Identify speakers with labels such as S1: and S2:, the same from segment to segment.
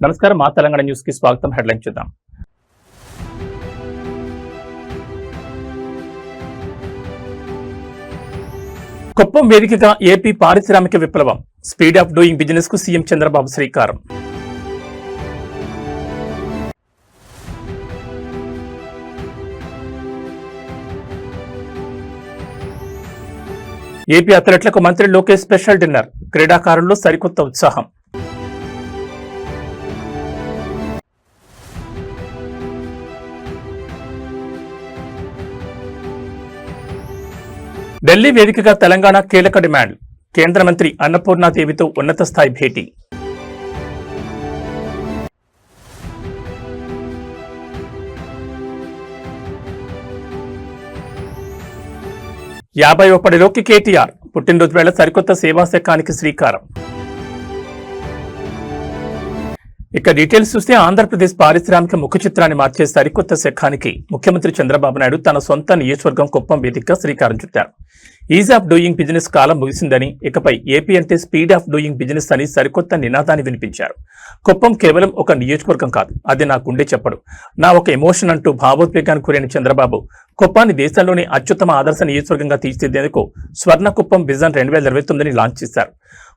S1: నమస్కారం, మా తెలంగాణ న్యూస్ కి స్వాగతం. హెడ్లైన్ చూద్దాం. కుప్పం వేదికగా ఏపీ పారిశ్రామిక విప్లవం, స్పీడ్ ఆఫ్ డూయింగ్ బిజినెస్ కు సీఎం చంద్రబాబు శ్రీకారం. ఏపీ అథ్లెట్లకు మంత్రి లోకేష్ స్పెషల్ డిన్నర్, క్రీడాకారుల్లో సరికొత్త ఉత్సాహం. ఢిల్లీ వేదికగా తెలంగాణ కీలక డిమాండ్, కేంద్ర మంత్రి అన్నపూర్ణాదేవితో ఉన్నత స్థాయి భేటీ. యాభైవ పడిలోకి కేటీఆర్, పుట్టినరోజు వేళ సరికొత్త సేవా శకానికి శ్రీకారం. ఇక డీటెయిల్స్ చూస్తే ఆంధ్రప్రదేశ్ పారిశ్రామిక ముఖ చిత్రాన్ని మార్చే సరికొత్త శకానికి ముఖ్యమంత్రి చంద్రబాబు నాయుడు తన సొంత నియోజకవర్గం కుప్పం వేదికగా శ్రీకారం చుట్టారు. ఈజ్ ఆఫ్ డూయింగ్ బిజినెస్ కాలం ముగిసిందని, ఇకపై ఏపీ అంటే స్పీడ్ ఆఫ్ డూయింగ్ బిజినెస్ అని సరికొత్త నినాదాన్ని వినిపించారు. కుప్పం కేవలం ఒక నియోజకవర్గం కాదు, అది నా గుండె చెప్పడు, నా ఒక ఎమోషన్ అంటూ భావోద్వేగానికి గురైన చంద్రబాబు కుప్పాన్ని దేశంలోని అత్యుత్తమ ఆదర్శ నియోజకవర్గంగా తీర్చిదిద్దేందుకు స్వర్ణ కుప్పం విజన్ 2029ని లాంచ్ చేశారు.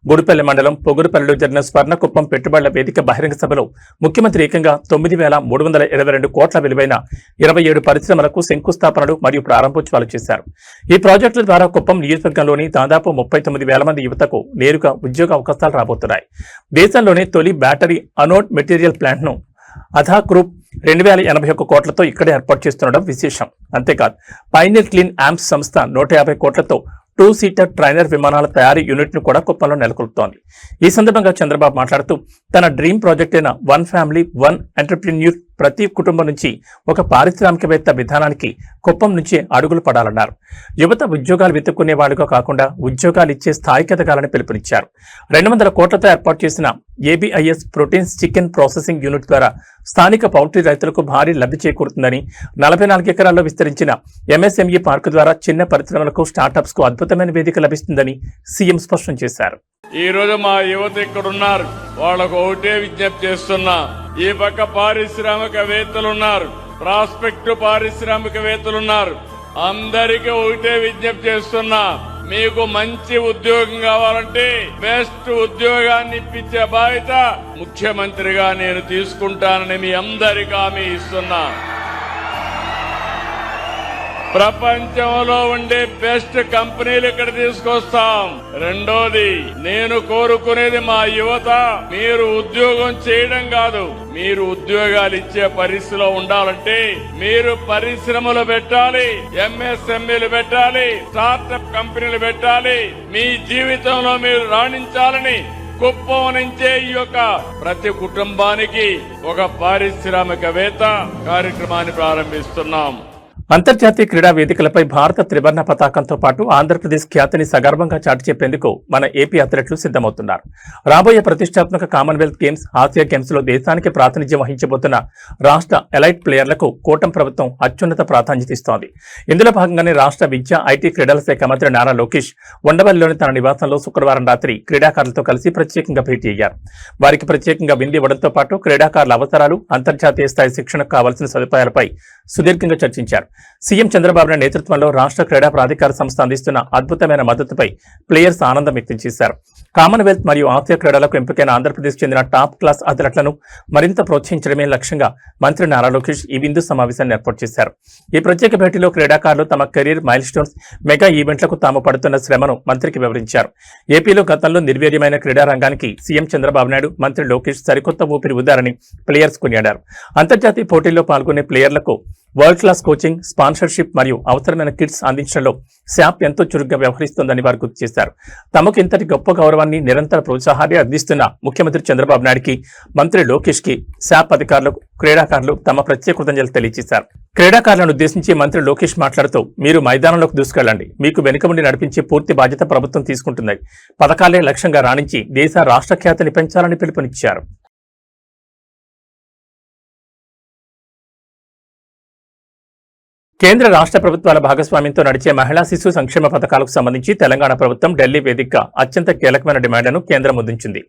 S1: గుడిపల్లి మండలం పొగురుపల్లిలో జరిగిన స్వర్ణ కుప్పం పెట్టుబడుల వేదిక బహిరంగ సభలో ముఖ్యమంత్రి ఏకంగా 9,322 కోట్ల విలువైన 27 పరిశ్రమలకు శంకుస్థాపనలు మరియు ప్రారంభోత్సవాలు చేశారు. ఈ ప్రాజెక్టుల ద్వారా కుప్పం నియోజకవర్గంలోని దాదాపు 39,000 మంది యువతకు నేరుగా ఉద్యోగ అవకాశాలు రాబోతున్నాయి. దేశంలోనే తొలి బ్యాటరీ అనోడ్ మెటీరియల్ ప్లాంట్ ను అధా గ్రూప్ 2,081 కోట్లతో ఇక్కడే ఏర్పాటు చేస్తుండడం విశేషం. అంతేకాదు, పైనీర్ క్లీన్ యాంప్స్ సంస్థ 150 కోట్లతో 2 సీటర్ ట్రైనర్ విమానాల తయారీ యూనిట్ ను కూడా కుప్పంలో నెలకొల్పుతోంది. ఈ సందర్భంగా చంద్రబాబు మాట్లాడుతూ తన డ్రీమ్ ప్రాజెక్ట్ అయిన వన్ ఫ్యామిలీ వన్ ఎంటర్ప్రెన్యూర్ ప్రతి కుటుంబం నుంచి ఒక పారిశ్రామికవేత్త విధానానికి కుప్పం నుంచే అడుగులు పడాలన్నారు. యువత ఉద్యోగాలు వెతుక్కునే వాడుగా కాకుండా ఉద్యోగాలు ఇచ్చే స్థాయికి ఎదగాలని పిలుపునిచ్చారు. 200 కోట్లతో ఏర్పాటు చేసిన ఏబిఐఎస్ ప్రోటీన్స్ చికెన్ ప్రాసెసింగ్ యూనిట్ ద్వారా స్థానిక పౌల్ట్రీ రైతులకు భారీ లబ్ధి చేకూరుతుందని, 44 ఎకరాల్లో విస్తరించిన ఎంఎస్ఎంఈ పార్కు ద్వారా చిన్న పరిశ్రమలకు స్టార్టప్స్ కు అద్భుతమైన వేదిక లభిస్తుందని సీఎం స్పష్టం చేశారు.
S2: ఈ రోజు మా యువత ఇక్కడ ఉన్నారు, వాళ్ళకు ఒకటే విజ్ఞప్తి చేస్తున్నా. ఈ పక్క పారిశ్రామికవేత్తలున్నారు, ప్రాస్పెక్ట్ పారిశ్రామికవేత్తలున్నారు. అందరికీ ఒకటే విజ్ఞప్తి చేస్తున్నా, మీకు మంచి ఉద్యోగం కావాలంటే బెస్ట్ ఉద్యోగాన్ని ఇప్పించే బాధ్యత ముఖ్యమంత్రిగా నేను తీసుకుంటానని మీ అందరికీ హామీ ఇస్తున్నా. ప్రపంచంలో ఉండే బెస్ట్ కంపెనీలు ఇక్కడ తీసుకొస్తాం. రెండోది, నేను కోరుకునేది మా యువత మీరు ఉద్యోగం చేయడం కాదు, మీరు ఉద్యోగాలు ఇచ్చే పరిస్థితిలో ఉండాలంటే మీరు పరిశ్రమలు పెట్టాలి, ఎంఎస్ఎంఈలు పెట్టాలి, స్టార్టప్ కంపెనీలు పెట్టాలి. మీ జీవితంలో మీరు రాణించాలని కుప్పం నుంచే ఈ యొక్క ప్రతి కుటుంబానికి ఒక పారిశ్రామికవేత్త కార్యక్రమాన్ని ప్రారంభిస్తున్నాం.
S1: అంతర్జాతీయ క్రీడా వేదికలపై భారత త్రివర్ణ పతాకంతో పాటు ఆంధ్రప్రదేశ్ ఖ్యాతిని సగర్వంగా చాటి చెప్పేందుకు మన ఏపీ అథ్లెట్లు సిద్ధమవుతున్నారు. రాబోయే ప్రతిష్టాత్మక కామన్వెల్త్ గేమ్స్, ఆసియా గేమ్స్ లో దేశానికి ప్రాతినిధ్యం వహించబోతున్న రాష్ట్ర ఎలైట్ ప్లేయర్లకు కూటమి ప్రభుత్వం అత్యున్నత ప్రాధాన్యత ఇస్తోంది. ఇందులో భాగంగానే రాష్ట్ర విద్యా, ఐటీ, క్రీడల శాఖ మంత్రి నారా లోకేష్ ఉండవల్లిలోని తన నివాసంలో శుక్రవారం రాత్రి క్రీడాకారులతో కలిసి ప్రత్యేకంగా భేటీ అయ్యారు. వారికి ప్రత్యేకంగా విందు ఇవ్వడంతో పాటు క్రీడాకారుల అవసరాలు, అంతర్జాతీయ స్థాయి శిక్షణకు కావాల్సిన సదుపాయాలపై సుదీర్ఘంగా చర్చించారు. సీఎం చంద్రబాబు నాయుడు నేతృత్వంలో రాష్ట్ర క్రీడా ప్రాధికార సంస్థ అందిస్తున్న అద్భుతమైన మద్దతుపై ప్లేయర్స్ ఆనందం వ్యక్తం చేశారు. కామన్వెల్త్ మరియు ఆసియా క్రీడలకు ఎంపికైన ఆంధ్రప్రదేశ్ చెందిన టాప్ క్లాస్ అథ్లెట్లను మరింత ప్రోత్సహించడమే లక్ష్యంగా మంత్రి నారా లోకేష్ ఈ విందు సమావేశాన్ని ఏర్పాటు చేశారు. ఈ ప్రత్యేక భేటీలో క్రీడాకారులు తమ కెరీర్ మైల్ స్టోన్స్, మెగా ఈవెంట్లకు తాము పడుతున్న శ్రమను మంత్రికి వివరించారు. ఏపీలో గతంలో నిర్వీర్యమైన క్రీడా రంగానికి సీఎం చంద్రబాబు నాయుడు, మంత్రి లోకేష్ సరికొత్త ఊపిరి ఊదారని ప్లేయర్స్ కొనియాడారు. అంతర్జాతీయ పోటీల్లో పాల్గొనే ప్లేయర్లకు వరల్డ్ క్లాస్ కోచింగ్, స్పాన్సర్షిప్ మరియు అవసరమైన కిట్స్ అందించడంలో శాప్ ఎంతో చురుగ్గా వ్యవహరిస్తోందని వారు గుర్తు చేశారు. తమకు ఇంతటి గొప్ప గౌరవాన్ని, నిరంతర ప్రోత్సాహాన్ని అందిస్తున్న ముఖ్యమంత్రి చంద్రబాబు నాయుడుకి, మంత్రి లోకేష్ కి శాప్ అధికారులకు, క్రీడాకారులు తమ ప్రత్యేక కృతజ్ఞతలు తెలియజేశారు. క్రీడాకారులను ఉద్దేశించి మంత్రి లోకేష్ మాట్లాడుతూ, మీరు మైదానంలోకి దూసుకెళ్లండి, మీకు వెనుక ఉండి నడిపించే పూర్తి బాధ్యత ప్రభుత్వం తీసుకుంటుంది. పథకాలే లక్ష్యంగా రాణించి దేశ రాష్ట్ర ఖ్యాతిని పెంచాలని పిలుపునిచ్చారు. కేంద్ర రాష్ట్ర ప్రభుత్వాల భాగస్వామ్యంతో నడిచే మహిళా శిశు సంక్షేమ పథకాలకు సంబంధించి తెలంగాణ ప్రభుత్వం ఢిల్లీ వేదికగా అత్యంత కీలకమైన డిమాండ్లను కేంద్రం ముందుంచింది.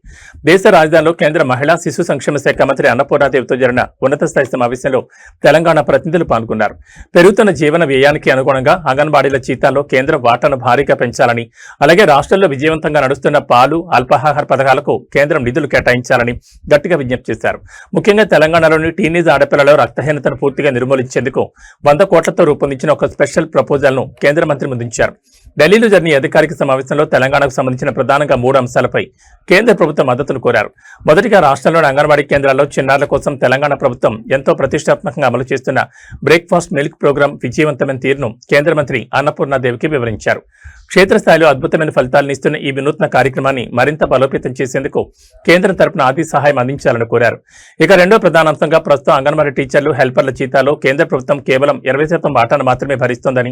S1: దేశ రాజధానిలో కేంద్ర మహిళా శిశు సంక్షేమ శాఖ మంత్రి అన్నపూర్ణాదేవితో జరిగిన ఉన్నత స్థాయి సమావేశంలో తెలంగాణ ప్రతినిధులు పాల్గొన్నారు. పెరుగుతున్న జీవన వ్యయానికి అనుగుణంగా అంగన్వాడీల జీతాల్లో కేంద్రం వాటాను భారీగా పెంచాలని, అలాగే రాష్ట్రంలో విజయవంతంగా నడుస్తున్న పాలు, అల్పాహార పథకాలకు కేంద్రం నిధులు కేటాయించాలని గట్టిగా విజ్ఞప్తి చేశారు. ముఖ్యంగా తెలంగాణలోని టీనేజ్ ఆడపిల్లల రక్తహీనతను పూర్తిగా నిర్మూలించేందుకు 100 కోట్ల రూపొందించిన ఒక స్పెషల్ ప్రపోజల్ ను కేంద్ర మంత్రి ముందుంచారు. ఢిల్లీలో జరిగిన అధికారిక సమావేశంలో తెలంగాణకు సంబంధించిన ప్రధానంగా 3 అంశాలపై కేంద్ర ప్రభుత్వం మద్దతును కోరారు. మొదటిగా రాష్ట్రంలోని అంగన్వాడీ కేంద్రాల్లో చిన్నారుల కోసం తెలంగాణ ప్రభుత్వం ఎంతో ప్రతిష్టాత్మకంగా అమలు చేస్తున్న బ్రేక్ఫాస్ట్ మిల్క్ ప్రోగ్రాం విజయవంతమైన తీరును కేంద్ర మంత్రి అన్నపూర్ణాదేవికి వివరించారు. క్షేత్రస్థాయిలో అద్భుతమైన ఫలితాలను ఇస్తున్న ఈ వినూత్న కార్యక్రమాన్ని మరింత బలోపేతం చేసేందుకు కేంద్రం తరపున ఆర్థిక సహాయం అందించాలని కోరారు. ఇక రెండో ప్రధాన అంశంగా ప్రస్తుతం అంగన్వాడీ టీచర్లు, హెల్పర్ల జీతాల్లో కేంద్ర ప్రభుత్వం కేవలం 20% వాటాను మాత్రమే భరిస్తోందని,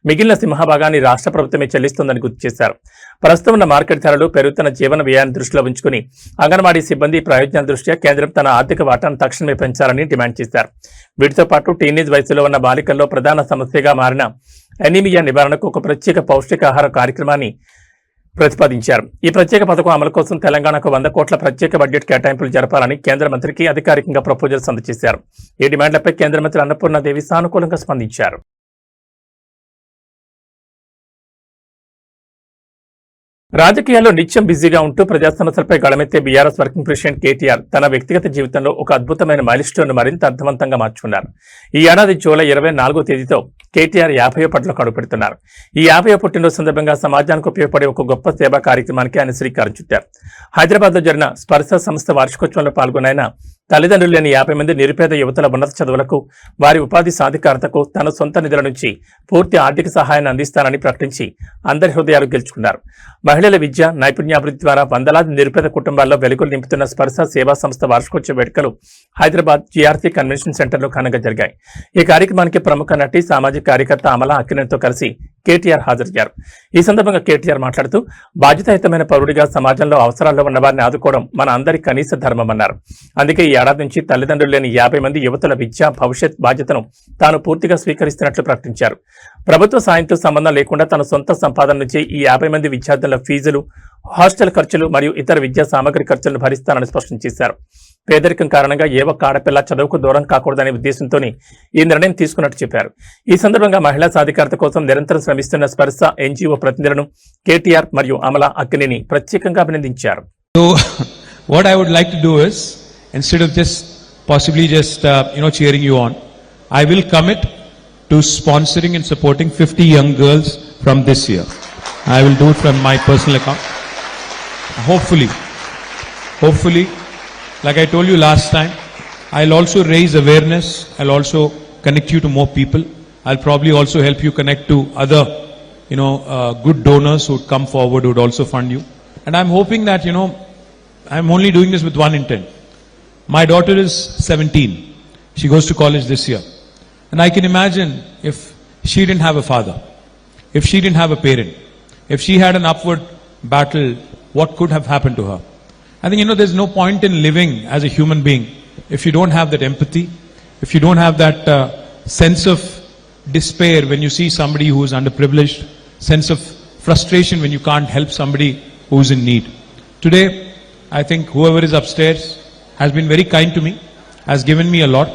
S1: మిగిలిన సింహభాగాన్ని రాష్ట్ర ప్రభుత్వమే చెల్లిస్తోందని గుర్తు చేశారు. ప్రస్తుతం ఉన్న మార్కెట్ ధరలు, పెరుగుతున్న జీవన వ్యయాన్ని దృష్టిలో ఉంచుకుని అంగన్వాడీ సిబ్బంది ప్రయోజనాల దృష్ట్యా కేంద్రం తన ఆర్థిక వాటాను తక్షణమే పెంచాలని డిమాండ్ చేశారు. వీటితో పాటు టీనేజ్ వయసులో ఉన్న బాలికల్లో ప్రధాన సమస్యగా మారిన అనీమియా నివారణకు ఒక ప్రత్యేక పౌష్టికాహార కార్యక్రమాన్ని ప్రతిపాదించారు. ఈ ప్రత్యేక పథకం అమలు కోసం తెలంగాణకు 100 కోట్ల ప్రత్యేక బడ్జెట్ కేటాయింపులు జరపాలని కేంద్ర మంత్రికి అధికారికంగా ప్రపోజల్స్ అందజేశారు. ఈ డిమాండ్లపై కేంద్ర మంత్రి అన్నపూర్ణాదేవి సానుకూలంగా స్పందించారు. రాజకీయాల్లో నిత్యం బిజీగా ఉంటూ ప్రజా సమస్యలపై గళమెత్తే బీఆర్ఎస్ వర్కింగ్ ప్రెసిడెంట్ కేటీఆర్ తన వ్యక్తిగత జీవితంలో ఒక అద్భుతమైన మైలుస్టోన్ మరింత అర్థవంతంగా మార్చుకున్నారు. ఈ ఏడాది జూలై 24వ తేదీతో కేటీఆర్ 50వ పట్లకు అడుగుపెడుతున్నారు. ఈ 50వ పుట్టినరోజు సందర్భంగా సమాజానికి ఉపయోగపడే ఒక గొప్ప సేవా కార్యక్రమానికి ఆయన శ్రీకారం చుట్టారు. హైదరాబాద్ లో జరిగిన స్పర్శ సంస్థ వార్షికోత్సవంలో పాల్గొన్న ఆయన తల్లిదండ్రులు లేని 50 మంది నిరుపేద యువతుల ఉన్నత చదువులకు, వారి ఉపాధి సాధికారతకు తన సొంత నిధుల నుంచి పూర్తి ఆర్థిక సహాయాన్ని అందిస్తానని ప్రకటించి అందరి హృదయాలు గెలుచుకున్నారు. మహిళల విద్య, నైపుణ్యాభివృద్ధి ద్వారా వందలాది నిరుపేద కుటుంబాల్లో వెలుగులు నింపుతున్న స్పర్శ సేవా సంస్థ వార్షికోత్సవ వేడుకలు హైదరాబాద్ జీఆర్సీ కన్వెన్షన్ సెంటర్లో ఘనంగా జరిగాయి. ఈ కార్యక్రమానికి ప్రముఖ నటి, సామాజిక కార్యకర్త అమలా అక్కినేనితో కలిసి కేటీఆర్ హాజరయ్యారు. ఈ సందర్భంగా కేటీఆర్ మాట్లాడుతూ బాధ్యతాయుతమైన పౌరుడిగా సమాజంలో అవసరాల్లో ఉన్న వారిని ఆదుకోవడం మన అందరి కనీస ధర్మమన్నారు. అందుకే ఈ ఏడాది నుంచి తల్లిదండ్రులు లేని 50 మంది యువతుల విద్య, భవిష్యత్ బాధ్యతను తాను పూర్తిగా స్వీకరిస్తున్నట్లు ప్రకటించారు. ప్రభుత్వ సాయంతో సంబంధం లేకుండా తన సొంత సంపాదన నుంచి ఈ 50 మంది విద్యార్థుల ఫీజులు, హాస్టల్ ఖర్చులు మరియు ఇతర విద్యా సామగ్రి ఖర్చులను భరిస్తానని స్పష్టం చేశారు. పేదరికం కారణంగా ఏ ఒక్క ఆడపిల్ల చదువుకు దూరం కాకూడదనే ఉద్దేశంతోనే ఈ నిర్ణయం తీసుకున్నట్టు చెప్పారు. ఈ సందర్భంగా మహిళా సాధికారత కోసం నిరంతరం శ్రమిస్తున్న స్పర్శ ఎన్జీఓ ప్రతినిధులను కేటీఆర్ మరియు అమలా అక్కినేని ప్రత్యేకంగా అభినందించారు.
S3: So what I would like to do is, instead of just possibly just cheering you on, I will commit to sponsoring and supporting 50 young girls from this year. I will do it from my personal account. Hopefully, like I told you last time, I'll also raise awareness. I'll also connect you to more people. I'll probably also help you connect to other, good donors who would come forward, who would also fund you. And I'm hoping that, I'm only doing this with one intent. My daughter is 17. She goes to college this year. And I can imagine if she didn't have a father, if she didn't have a parent, if she had an upward battle, what could have happened to her? I think, there's no point in living as a human being if you don't have that empathy, if you don't have that sense of despair when you see somebody who is underprivileged, sense of frustration when you can't help somebody who is in need. Today, I think whoever is upstairs has been very kind to me, has given me a lot,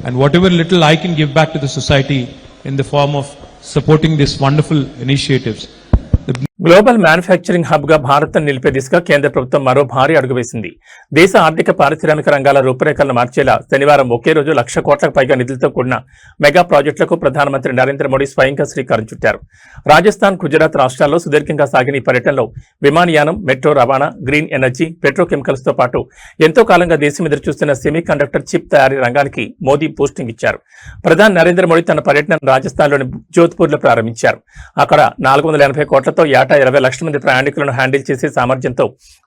S3: and whatever little I can give back to the society in the form of supporting these wonderful initiatives.
S1: Global manufacturing hub గా భారత్ నిలిపే దిశగా కేంద్ర ప్రభుత్వం మరో భారీ అడుగు వేసింది. దేశ ఆర్థిక, పారిశ్రామిక రంగాల రూపురేఖలను మార్చేలా శనివారం ఒకే రోజు 1,00,000 కోట్లకు పైగా నిధులతో కూడిన మెగా ప్రాజెక్టులకు ప్రధానమంత్రి నరేంద్ర మోడీ స్వయంగా శ్రీకారం చుట్టారు. రాజస్థాన్, గుజరాత్ రాష్ట్రాల్లో సుదీర్ఘంగా సాగిన ఈ పర్యటనలో విమానయానం, మెట్రో రవాణా, గ్రీన్ ఎనర్జీ, పెట్రోకెమికల్స్ తో పాటు ఎంతో కాలంగా దేశం ఎదురుచూస్తున్న సెమీ కండక్టర్ చిప్ తయారీ రంగానికి మోదీ బూస్టింగ్ ఇచ్చారు. ప్రధాని నరేంద్ర మోడీ తన పర్యటన రాజస్థాన్లోని జోధ్పూర్ లో ప్రారంభించారు. అక్కడ 480 కోట్లతో ఏటా 20 లక్షల మంది ప్రయాణికులను హ్యాండిల్ చేసే సామర్థ్యంతో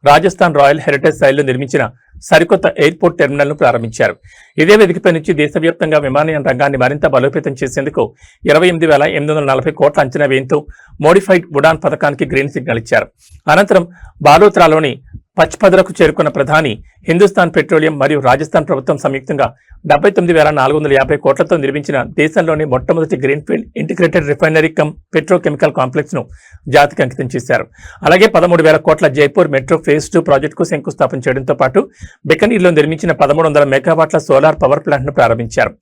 S1: రాజస్థాన్ రాయల్ హెరిటేజ్ శైలిలో నిర్మించిన సరికొత్త ఎయిర్పోర్ట్ టెర్మినల్ ను ప్రారంభించారు. ఇదే వేదికపై నుంచి దేశవ్యాప్తంగా విమానయాన రంగాన్ని మరింత బలోపేతం చేసేందుకు 28,840 కోట్ల అంచనా వ్యయంతో మోడిఫైడ్ ఉడాన్ పథకానికి గ్రీన్ సిగ్నల్ ఇచ్చారు. అనంతరం బాలోత్రాలోని పచ్పదలకు చేరుకున్న ప్రధాని హిందుస్థాన్ పెట్రోలియం మరియు రాజస్థాన్ ప్రభుత్వం సంయుక్తంగా 79,450 కోట్లతో నిర్మించిన దేశంలోని మొట్టమొదటి greenfield integrated refinery come petrochemical complex ను జాతికి అంకితం చేశారు. అలాగే 13,000 కోట్ల జైపూర్ మెట్రో ఫేజ్ 2 ప్రాజెక్టుకు శంకుస్థాపన చేయడంతో పాటు బికనీర్లో నిర్మించిన 1300 మెగావాట్ల సోలార్ పవర్ ప్లాంట్ ను ప్రారంభించారు.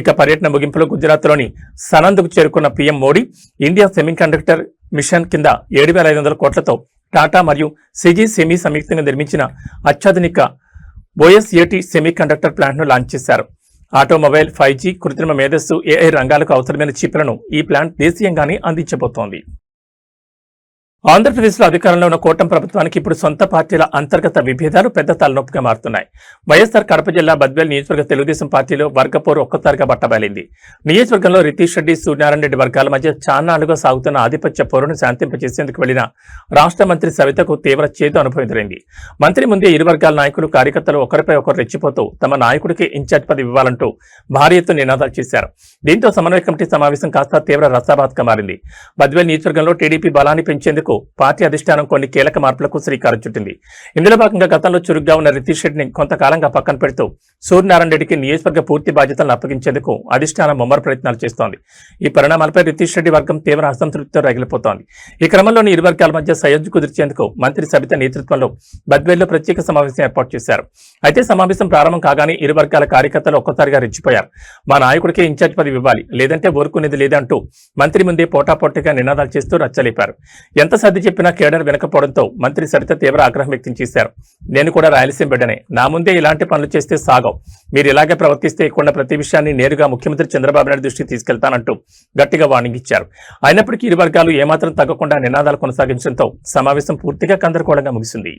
S1: ఇక పర్యటన ముగింపులో గుజరాత్లోని సనంద్కు చేరుకున్న PM Modi India semiconductor machine కింద 7,500 కోట్లతో టాటా మరియు సిజీ సెమీ సంయుక్తంగా నిర్మించిన అత్యాధునిక ఓఎస్ఏటీ సెమీ కండక్టర్ ప్లాంట్ను లాంచ్ చేశారు. ఆటోమొబైల్, 5G, కృత్రిమ మేధస్సు, AI రంగాలకు అవసరమైన చిప్లను ఈ ప్లాంట్ దేశీయంగానే అందించబోతోంది. ఆంధ్రప్రదేశ్లో అధికారంలో ఉన్న కూటమి ప్రభుత్వానికి ఇప్పుడు సొంత పార్టీల అంతర్గత విభేదాలు పెద్ద తలనొప్పిగా మారుతున్నాయి. వైఎస్ఆర్ కడప జిల్లా బద్వేల్ నియోజకవర్గ తెలుగుదేశం పార్టీలో వర్గపోరు ఒక్కసారిగా బట్టబయలింది. నియోజకవర్గంలో రితీష్ రెడ్డి, సూర్యనారాయణ రెడ్డి వర్గాల మధ్య చాన్నాళ్లుగా సాగుతున్న ఆధిపత్య పోరును శాంతింపజేసేందుకు వెళ్లిన రాష్ట్ర మంత్రి సవితకు తీవ్ర చేదు అనుభవం ఎదురైంది. మంత్రి ముందే ఇరు వర్గాల నాయకులు, కార్యకర్తలు ఒకరిపై ఒకరు రెచ్చిపోతూ తమ నాయకుడికి ఇన్ఛార్జ్ పదవి ఇవ్వాలంటూ భారీ ఎత్తున నినాదాలు చేశారు. దీంతో సమన్వయ కమిటీ సమావేశం కాస్త తీవ్ర రసాభాత్గా మారింది. బద్వేల్ నియోజకవర్గంలో టీడీపీ బలాన్ని పెంచేందుకు పార్టీ అధిష్టానం కొన్ని కీలక మార్పులకు శ్రీకారం చుట్టింది. ఇందులో భాగంగా గతంలో చురుగ్గా ఉన్న రితీష్ రెడ్డిని కొంతకాలంగా పక్కన పెడుతూ సూర్యనారాయణ రెడ్డికి నియోజకవర్గ పూర్తి బాధ్యతలను అప్పగించేందుకు అధిష్టానం ముమ్మర ప్రయత్నాలు చేస్తోంది. ఈ పరిణామాలపై రితీష్ రెడ్డి వర్గం తీవ్ర అసంతృప్తితో రగిలిపోతోంది. ఈ క్రమంలోని ఇరు వర్గాల మధ్య సయోధ్య కుదిర్చేందుకు మంత్రి సబిత నేతృత్వంలో బద్వేల్లో ప్రత్యేక సమావేశం ఏర్పాటు చేశారు. అయితే సమావేశం ప్రారంభం కాగానే ఇరు వర్గాల కార్యకర్తలు ఒక్కసారిగా రెచ్చిపోయారు. మా నాయకుడికి ఇన్ఛార్జ్ పదవి ఇవ్వాలి, లేదంటే ఊరుకునేది లేదంటూ మంత్రి ముందే పోటాపోటీగా నినాదాలు చేస్తూ రచ్చలేపారు. ఎంత సర్ది చెప్పినా కేడర్ వినకపోవడంతో మంత్రి సరిత తీవ్ర ఆగ్రహం వ్యక్తం చేశారు. నేను కూడా రాయలసీమ బిడ్డనే, నా ముందే ఇలాంటి పనులు చేస్తే సాగవు, మీరు ఇలాగే ప్రవర్తిస్తే ఇక్కడున్న ప్రతి విషయాన్ని నేరుగా ముఖ్యమంత్రి చంద్రబాబు నాయుడు దృష్టికి తీసుకెళ్తానంటూ గట్టిగా వార్నింగ్ ఇచ్చారు. అయినప్పటికీ ఇరు వర్గాలు ఏమాత్రం తగ్గకుండా నినాదాలు కొనసాగించడంతో సమావేశం పూర్తిగా గందరగోళంగా ముగిసింది.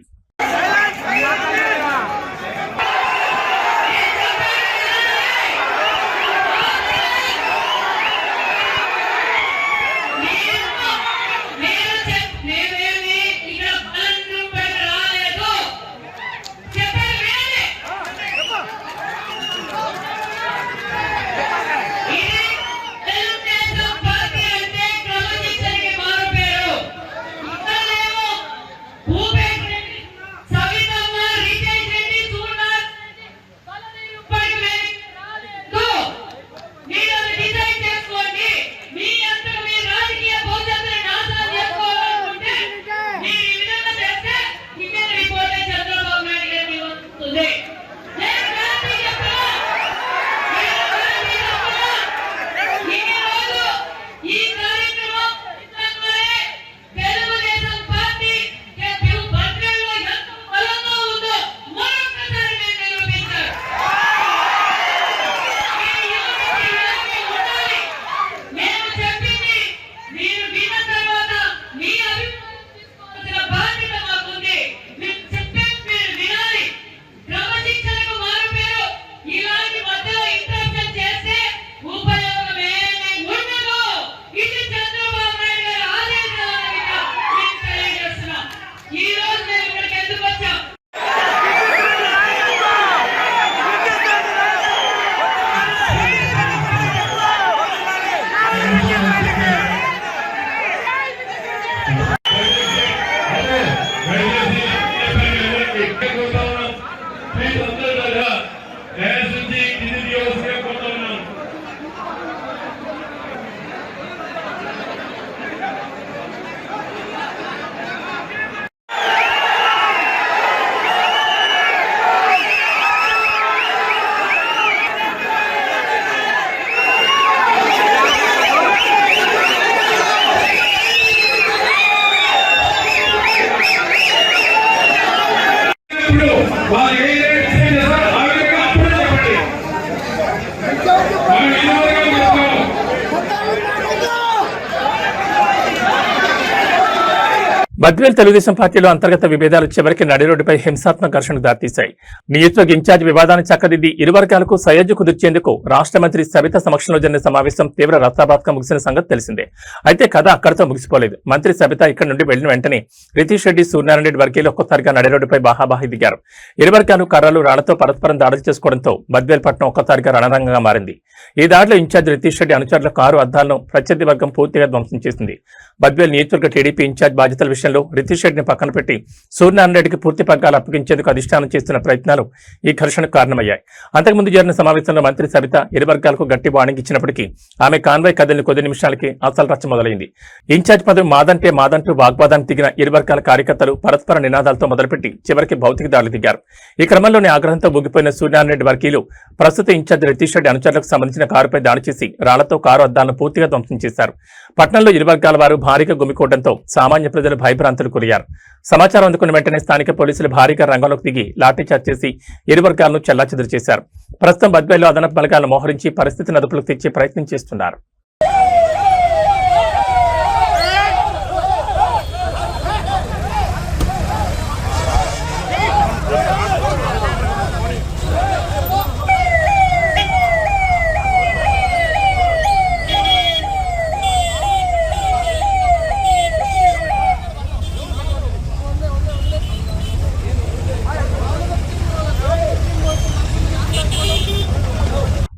S1: బద్వేల్ తెలుగుదేశం పార్టీలో అంతర్గత విభేదాలు చివరికి నడి రోడ్డుపై హింసాత్మక ఘర్షణకు దారితీశాయి. నియోజకవర్గ ఇన్ఛార్జ్ వివాదాన్ని చక్కదిద్ది ఇరు వర్గాలకు సయోధ్య కుదిర్చేందుకు రాష్ట్ర మంత్రి సవిత సమక్షంలో జరిగిన సమావేశం తీవ్ర రసాభాత్గా ముగిసిన సంగతి తెలిసిందే. అయితే కథ అక్కడితో ముగిసిపోలేదు. మంత్రి సవిత ఇక్కడి నుండి వెళ్లిన వెంటనే రితీష్ రెడ్డి, సూర్యనారాయణ రెడ్డి వర్గీయులు ఒక్కసారిగా నడి రోడ్డుపై బాహాబాహి దిగారు. ఇరు వర్గాలు కర్రలు, రాళ్లతో పరస్పరం దాడులు చేసుకోవడంతో బద్వేల్ పట్టణం ఒక్కసారిగా రణరంగంగా మారింది. ఈ దాడిలో ఇన్ఛార్జ్ రితీష్ రెడ్డి అనుచరుల కారు అద్దాలను ప్రత్యర్థి వర్గం పూర్తిగా ధ్వంసం చేసింది. బద్వేల్ నియోజకవర్గ టీడీపీ ఇన్ఛార్జ్ బాధ్యతల విషయంలో నేపథ్యంలో రితీష్ రెడ్డిని పక్కన పెట్టి సూర్యనారాయణ రెడ్డికి పూర్తి పగ్గాలు అప్పగించేందుకు అధిష్టానం చేస్తున్న ప్రయత్నాలు ఈ ఘర్షణకు కారణమయ్యాయి. అంతకుముందు జరిగిన సమావేశంలో మంత్రి సబిత ఇరు వర్గాలకు గట్టి వార్నింగ్ ఇచ్చినప్పటికీ ఆమె కాన్వాయ్ కదిలిన కొద్ది నిమిషాలకి అసలు రచ్చ మొదలైంది. ఇన్ఛార్జ్ పదవి మాదంటే మాదంటూ వాగ్వాదానికి దిగిన ఇరు వర్గాల కార్యకర్తలు పరస్పర నినాదాలతో మొదలుపెట్టి చివరికి భౌతిక దాడులు దిగారు. ఈ క్రమంలోనే ఆగ్రహంతో ఊగిపోయిన సూర్యనారాయణ రెడ్డి వర్గీయులు ప్రస్తుత ఇన్ఛార్జ్ రితీష్ రెడ్డి అనుచరులకు సంబంధించిన కారుపై దాడి చేసి రాళ్లతో కారు అద్దాలను పూర్తిగా ధ్వంసం చేశారు. పట్టణంలో ఇరు వర్గాల వారు భారీగా గుమికూడడంతో సామాన్య ప్రజలు భయభ్రాంతులు గురయ్యారు. సమాచారం అందుకున్న వెంటనే స్థానిక పోలీసులు భారీగా రంగంలోకి దిగి లాఠీచార్జ్ చేసి ఇరు వర్గాలను చెల్లాచెదురు చేశారు. ప్రస్తుతం బద్వేల్లో అదనపు బలగాలను మోహరించి పరిస్థితిని అదుపులోకి తెచ్చే ప్రయత్నం చేస్తున్నారు.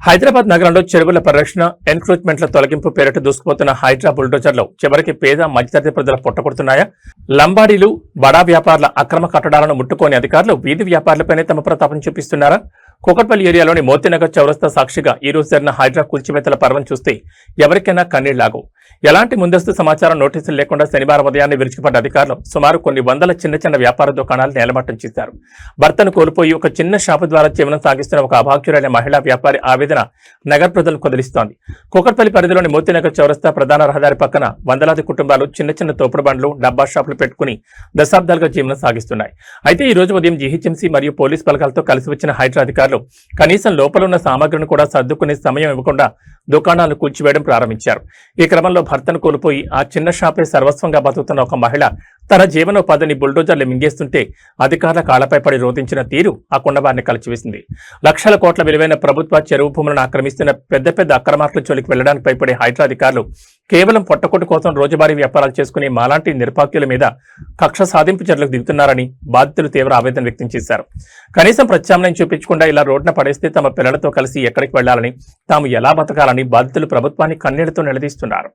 S1: హైదరాబాద్ నగరంలో చెరువుల పరిరక్షణ, ఎన్క్రోచ్మెంట్ల తొలగింపు పేరిట దూసుకుపోతున్న హైడ్రా బుల్డోజర్లు చివరికి పేద మధ్యతరగతి ప్రజల పొట్టకొడుతున్నాయా? లంబాడీలు, బడా వ్యాపారుల అక్రమ కట్టడాలను ముట్టుకోని అధికారులు వీధి వ్యాపారులపైనే తమ ప్రతాపం చూపిస్తున్నారా? కూకట్పల్లి ఏరియాలోని మోతీనగర్ చౌరస్తా సాక్షిగా ఈ రోజు జరిగిన హైడ్రా కూల్చివేతల పర్వం చూస్తే ఎవరికైనా కన్నీళ్లాగు. ఎలాంటి ముందస్తు సమాచారం, నోటీసులు లేకుండా శనివారం ఉదయాన్నే విరుచుకుపడ్డ అధికారులు సుమారు కొన్ని వందల చిన్న చిన్న వ్యాపార దుకాణాలు నేలమట్టం చేశారు. భర్తను కోల్పోయి ఒక చిన్న షాపు ద్వారా జీవనం సాగిస్తున్న ఒక అభాగ్యురైన మహిళా వ్యాపారి ఆవేదన నగర ప్రజలను కదిలిస్తోంది. కూకట్పల్లి పరిధిలోని మోతీనగర్ చౌరస్తా ప్రధాన రహదారి పక్కన వందలాది కుటుంబాలు చిన్న చిన్న తోపుడు బండ్లు, డబ్బా షాపులు పెట్టుకుని దశాబ్దాలుగా జీవనం సాగిస్తున్నాయి. అయితే ఈ రోజు ఉదయం జీహెచ్ఎంసీ మరియు పోలీస్ బలగాలతో కలిసి వచ్చిన హైడ్రా అధికారులు కనీసం లోపల ఉన్న సామగ్రిని కూడా సర్దుకునే సమయం ఇవ్వకుండా దుకాణాలను కూల్చివేయడం ప్రారంభించారు. ఈ క్రమంలో భర్తను కోల్పోయి ఆ చిన్న షాపే సర్వస్వంగా బతుకుతున్న ఒక మహిళ తన జీవనోపాధిని బుల్డోజర్లు మింగేస్తుంటే అధికారుల కాళ్లపై పడి రోధించిన తీరు ఆ కొండవారిని కలిచివేసింది. లక్షల కోట్ల విలువైన ప్రభుత్వ చెరువు భూములను ఆక్రమిస్తున్న పెద్ద పెద్ద అక్రమార్కుల జోలికి వెళ్లడానికి భయపడే హైడ్రా అధికారులు కేవలం పొట్టకొట్టు కోసం రోజువారీ వ్యాపారాలు చేసుకునే మాలాంటి నిరపాక్యుల మీద కక్ష సాధింపు చర్యలకు దిగుతున్నారని బాధితులు తీవ్ర ఆవేదన వ్యక్తం చేశారు. కనీసం ప్రత్యామ్నాయం చూపించకుండా ఇలా రోడ్డున పడేస్తే తమ పిల్లలతో కలిసి ఎక్కడికి వెళ్లాలని, తాము ఎలా బతకాలని బాధితులు ప్రభుత్వాన్ని కన్నీళ్లతో నిలదీస్తున్నారు.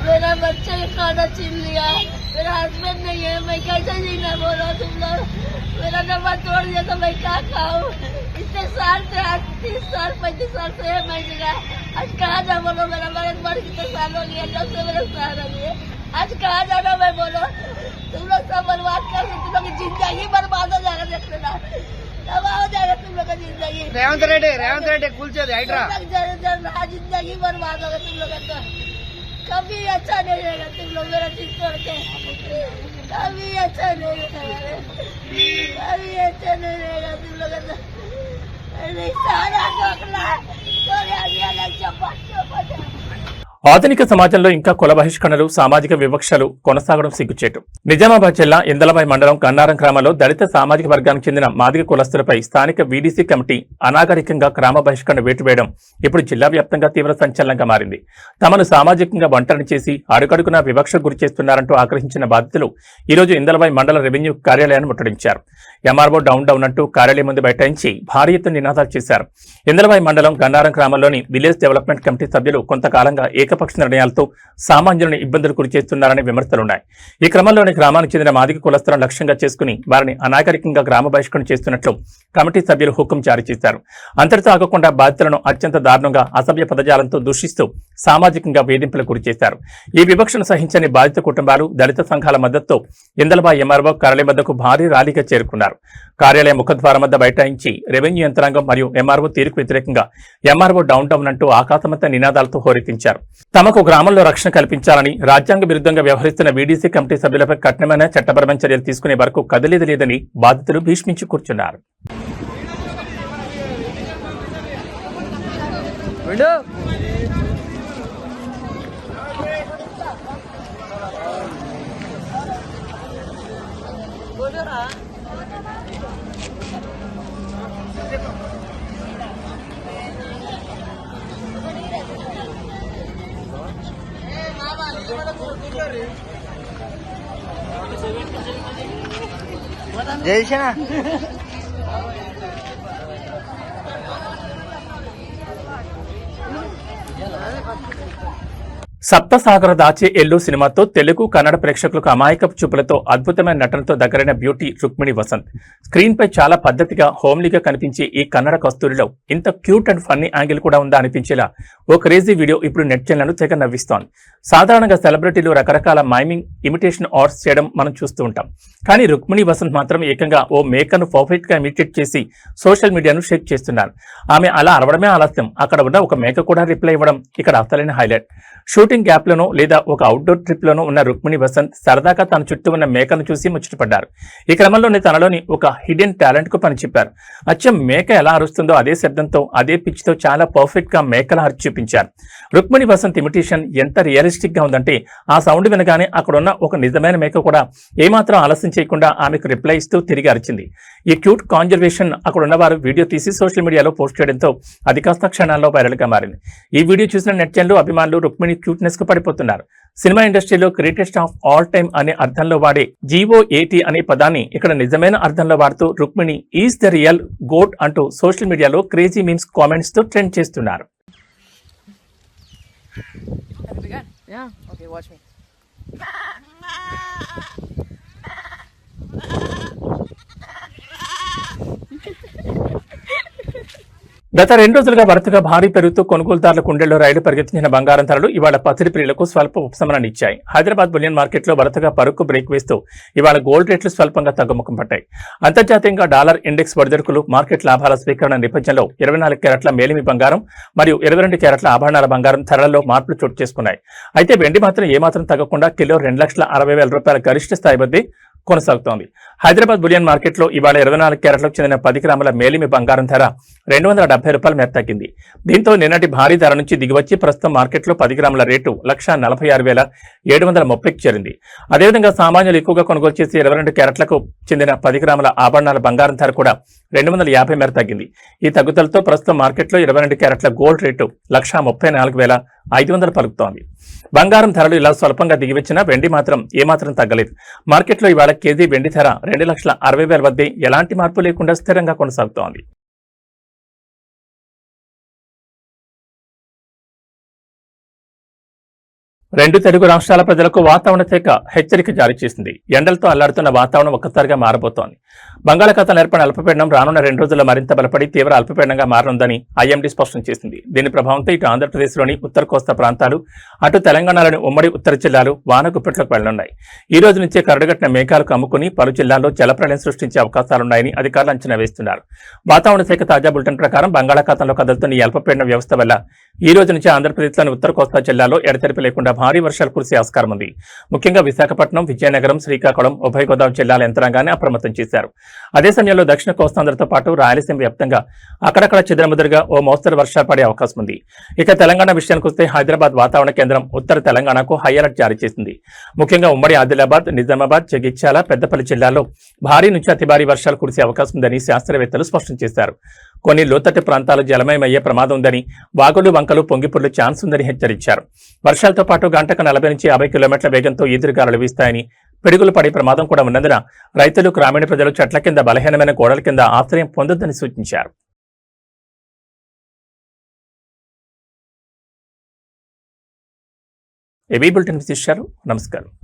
S4: मेरा बच्चा खाना छीन लिया, मेरा हस्बैंड नहीं है, मैं कैसे जीना बोलो तुम लोग। मेरा नंबर तोड़ दिया तो मैं क्या खाऊं? इतने साल से, आज 30 साल 35 साल से है मैं जगह, आज कहाँ जा बोलो? मेरा मर्द मर कितने साल हो गया, 10 से मेरे साल हो गए, आज कहाँ जाना मैं बोलो? तुम लोग सब बर्बाद कर दो, तुम लोग की जिंदगी बर्बाद हो जाएगा, देख लेना तबाह हो जाएगा तुम लोग का जिंदगी।
S5: रेवंत रेड्डी कुलचेद हाइड्रा
S4: जिंदगी बर्बाद होगा तुम लोग का। कभी अच्छा नहीं रहेगा तुम लोग मेरा चीज छोड़ के, कभी अच्छा नहीं रहेगा, कभी अच्छा नहीं रहेगा तुम लोग का। सारा डोकला चपट
S1: ఆధునిక సమాజంలో ఇంకా కుల బహిష్కరణలు, సామాజిక వివక్షలు కొనసాగడం సిగ్గుచేటు. నిజామాబాద్ జిల్లా ఇందలవాయి మండలం గన్నారం గ్రామంలో దళిత సామాజిక వర్గానికి చెందిన మాదిగ కులస్తులపై స్థానిక వీడీసీ కమిటీ అనాగరికంగా గ్రామ బహిష్కరణ వేటు వేయడం ఇప్పుడు జిల్లా వ్యాప్తంగా తీవ్ర సంచలనంగా మారింది. తమను సామాజికంగా ఒంటరిని చేసి అడుగడుగునా వివక్షకు గురి చేస్తున్నారంటూ ఆగ్రహించిన బాధితులు ఈ రోజు ఇందలవాయి మండల రెవెన్యూ కార్యాలయాన్ని ముట్టడించారు. ఎంఆర్ఓ డౌన్ డౌన్ అంటూ కార్యాలయం ముందు బైఠాయించి భారీ ఎత్తున నినాదాలు చేశారు. ఇందలవాయి మండలం గన్నారం గ్రామంలోని విలేజ్ డెవలప్మెంట్ కమిటీ సభ్యులు కొంతకాలంగా ఏకపక్ష నిర్ణయాలతో సామాన్యులను ఇబ్బందులు గురి చేస్తున్నారనే విమర్శలున్నాయి. ఈ క్రమంలోని గ్రామానికి చెందిన మాదిగ కులస్తులను లక్ష్యంగా చేసుకుని వారిని అనాగరికంగా గ్రామ బహిష్కరణ చేస్తున్నట్లు కమిటీ సభ్యులు హుకుం జారీ చేశారు. అంతటితో ఆగకుండా బాధితులను అత్యంత దారుణంగా అసభ్య పదజాలంతో దూషిస్తూ సామాజికంగా వేధింపులకు గురి చేశారు. ఈ వివక్షను సహించని బాధిత కుటుంబాలు, దళిత సంఘాల మద్దతుతో ఇందలబాయి ఎంఆర్ఓ కార్యాలయం వద్దకు భారీ ర్యాలీగా చేరుకున్నారు. కార్యాలయ ముఖద్వారం వద్ద బైఠాయించి రెవెన్యూ యంత్రాంగం మరియు ఎంఆర్ఓ తీరుకు వ్యతిరేకంగా ఎంఆర్ఓ డౌన్ డౌన్ అంటూ ఆకాశమంతా నినాదాలతో హోరెత్తించారు. తమకు గ్రామంలో రక్షణ కల్పించాలని, రాజ్యాంగ విరుద్ధంగా వ్యవహరిస్తున్న వీడీసీ కమిటీ సభ్యులపై కఠినమైన చట్టపరమైన చర్యలు తీసుకునే వరకు కదిలేదు లేదని బాధితులు భీష్మించి కూర్చున్నారు.
S5: జయసేన
S1: సప్తసాగర దాచే ఎల్లు సినిమాతో తెలుగు, కన్నడ ప్రేక్షకులకు అమాయకపు చూపులతో అద్భుతమైన నటనతో దగ్గరైన బ్యూటీ రుక్మిణి వసంత్. స్క్రీన్ పై చాలా పద్ధతిగా, హోమ్లీగా కనిపించే ఈ కన్నడ కస్తూరిలో ఇంత క్యూట్ అండ్ ఫన్నీ యాంగిల్ కూడా ఉందా అనిపించేలా ఓ క్రేజీ వీడియో ఇప్పుడు నెట్ ఛానళ్లను తెగ నవ్విస్తోంది. సాధారణంగా సెలబ్రిటీలు రకరకాల మైమింగ్, ఇమిటేషన్ ఆర్ట్స్ చేయడం మనం చూస్తూ ఉంటాం. కానీ రుక్మిణి వసంత్ మాత్రం ఏకంగా ఓ మేకను పర్ఫెక్ట్ గా ఇమిటేట్ చేసి సోషల్ మీడియాను షేక్ చేస్తున్నారు. ఆమె అలా అరవడమే ఆలస్యం, అక్కడ ఉన్న ఒక మేక కూడా రిప్లై ఇవ్వడం ఇక్కడ అసలైన హైలైట్. షూటింగ్ గ్యాప్ లోనో లేదా ఒక అవుట్డోర్ ట్రిప్ లోనో ఉన్న రుక్మిణి వసంత్ సరదాగా తన చుట్టూ ఉన్న మేకను చూసి ముచ్చటపడ్డారు. ఈ క్రమంలోనే తనలోని ఒక హిడెన్ టాలెంట్ కు పని చెప్పారు. అచ్చం మేక ఎలా అరుస్తుందో అదే శబ్దంతో, అదే పిచ్ తో చాలా పర్ఫెక్ట్ గా మేకలా అరిచి చూపించారు. రుక్మిణి వసంత్ ఇమిటేషన్ ఎంత రియలిస్టిక్ గా ఉందంటే ఆ సౌండ్ వినగానే అక్కడున్న ఒక నిజమైన మేక కూడా ఏమాత్రం ఆలస్యం చేయకుండా ఆమెకు రిప్లై ఇస్తూ తిరిగి అరిచింది. ఈ క్యూట్ కాన్జర్వేషన్ అక్కడున్న వారు వీడియో తీసి సోషల్ మీడియాలో పోస్ట్ చేయడంతో అది కాస్త క్షణాల్లో వైరల్ గా మారింది. ఈ వీడియో చూసిన నెట్జన్లు, అభిమానులు రుక్మిణి క్యూట్నెస్ కు పడిపోతున్నారు. సినిమా ఇండస్ట్రీలో గ్రేటెస్ట్ ఆఫ్ ఆల్ టైమ్ అనే అర్థంలో వాడే GOAT అనే పదాన్ని ఇక్కడ నిజమైన అర్థంలో వాడుతూ Rukmini is the real GOAT అంటూ సోషల్ మీడియాలో క్రేజీ మీమ్స్, కామెంట్స్ తో ట్రెండ్ చేస్తున్నారు. గత 2 రోజులుగా వరుసగా భారీ పెరుగుతూ కొనుగోలుదారుల కుండెల్లో రైలు పరిగెత్తించిన బంగారం ధరలు ఇవాళ పసిడి ప్రియులకు స్వల్ప ఉపశమనాన్నిచ్చాయి. హైదరాబాద్ బులియన్ మార్కెట్లో వరుసగా పరుకు బ్రేక్ వేస్తూ ఇవాళ గోల్డ్ రేట్లు స్వల్పంగా తగ్గుముఖం పట్టాయి. అంతర్జాతీయంగా డాలర్ ఇండెక్స్ ఒడిదుడుకులు, మార్కెట్ లాభాల స్వీకరణ నేపథ్యంలో 24 క్యారెట్ల మేలిమి బంగారం మరియు 22 క్యారెట్ల ఆభరణాల బంగారం ధరల్లో మార్పులు చోటు చేసుకున్నాయి. అయితే వెండి మాత్రం ఏమాత్రం తగ్గకుండా కిలో 2,60,000 రూపాయల గరిష్ట స్థాయి వద్దే కొనసాగుతోంది. హైదరాబాద్ బులియన్ మార్కెట్లో ఇవాళ 24 క్యారెట్లకు చెందిన 10 గ్రాముల మేలిమి బంగారం ధర 270 రూపాయల మేర తగ్గింది. దీంతో నిన్నటి భారీ ధర నుంచి దిగివచ్చి ప్రస్తుతం మార్కెట్లో 10 గ్రాముల రేటు 1,46,730కి చేరింది. అదేవిధంగా సామాన్యులు ఎక్కువగా కొనుగోలు చేసి 22 క్యారెట్లకు చెందిన 10 గ్రాముల ఆభరణాల బంగారం ధర కూడా 250 మేర తగ్గింది. ఈ తగ్గుదలతో ప్రస్తుతం మార్కెట్లో 22 క్యారెట్ల గోల్డ్ రేటు 1,34,500 పలుకుతోంది. బంగారం ధరలు ఇలా స్వల్పంగా దిగివచ్చినా వెండి మాత్రం ఏమాత్రం తగ్గలేదు. మార్కెట్లో ఇవాళ కేజీ వెండి ధర 2,60,000 వద్దే ఎలాంటి మార్పు లేకుండా స్థిరంగా కొనసాగుతోంది. రెండు తెలుగు రాష్ట్రాల ప్రజలకు వాతావరణ శాఖ హెచ్చరిక జారీ చేసింది. ఎండలతో అల్లాడుతున్న వాతావరణం ఒక్కసారిగా మారబోతోంది. బంగాళాఖాతంలో ఏర్పడిన అల్పపీడనం రానున్న 2 రోజుల్లో మరింత బలపడి తీవ్ర అల్పపీడనంగా మారనుందని IMD స్పష్టం చేసింది. దీని ప్రభావంతో ఇటు ఆంధ్రప్రదేశ్లోని ఉత్తర కోస్తా ప్రాంతాలు, అటు తెలంగాణలోని ఉమ్మడి ఉత్తర జిల్లాలు వానగుప్పెట్లోకి వెళ్లనున్నాయి. ఈ రోజు నుంచే కరడుగట్టిన మేఘాలు కమ్ముకుని పలు జిల్లాల్లో జలప్రళయం సృష్టించే అవకాశాలున్నాయని అధికారులు అంచనా వేస్తున్నారు. వాతావరణ శాఖ తాజా బులెటిన్ ప్రకారం బంగాళాఖాతంలో కదులుతున్న ఈ అల్పపీడన వ్యవస్థ వల్ల ఈ రోజు నుంచి ఆంధ్రప్రదేశ్లోని ఉత్తర కోస్తా జిల్లాలో ఎడతెరిపి లేకుండా భారీ వర్షాలు కురిసే ఆస్కారం ఉంది. ముఖ్యంగా విశాఖపట్నం, విజయనగరం, శ్రీకాకుళం, ఉభయ గోదావరి జిల్లాల యంత్రాంగాన్ని అప్రమత్తం చేశారు. అదే సమయంలో దక్షిణ కోస్తాంధ్రతో పాటు రాయలసీమ వ్యాప్తంగా అక్కడక్కడ చెదురుమదురుగా ఓ మోస్తరు వర్షాలు పడే అవకాశం ఉంది. ఇక తెలంగాణ విషయానికి వస్తే హైదరాబాద్ వాతావరణ కేంద్రం ఉత్తర తెలంగాణకు హై అలర్ట్ జారీ చేసింది. ముఖ్యంగా ఉమ్మడి ఆదిలాబాద్, నిజామాబాద్, జగిత్యాల, పెద్దపల్లి జిల్లాల్లో భారీ నుంచి అతి భారీ వర్షాలు కురిసే అవకాశం ఉందని శాస్త్రవేత్తలు స్పష్టం చేశారు. కొన్ని లోతట్టు ప్రాంతాలు జలమయమయ్యే ప్రమాదం ఉందని, వాగులు వంకలు పొంగిపొర్లు ఛాన్స్ ఉందని హెచ్చరించారు. వర్షాలతో పాటు గంటకు 40 నుంచి 50 కిలోమీటర్ల వేగంతో ఈదురుగాలులు వీస్తాయని పిడుగులు పడే ప్రమాదం కూడా ఉన్నందున రైతులు, గ్రామీణ ప్రజలు చెట్ల కింద, బలహీనమైన గోడల కింద ఆశ్రయం పొందొద్దని సూచించారు. ఏబీ బులెటిన్ విశేషాలు. నమస్కారం.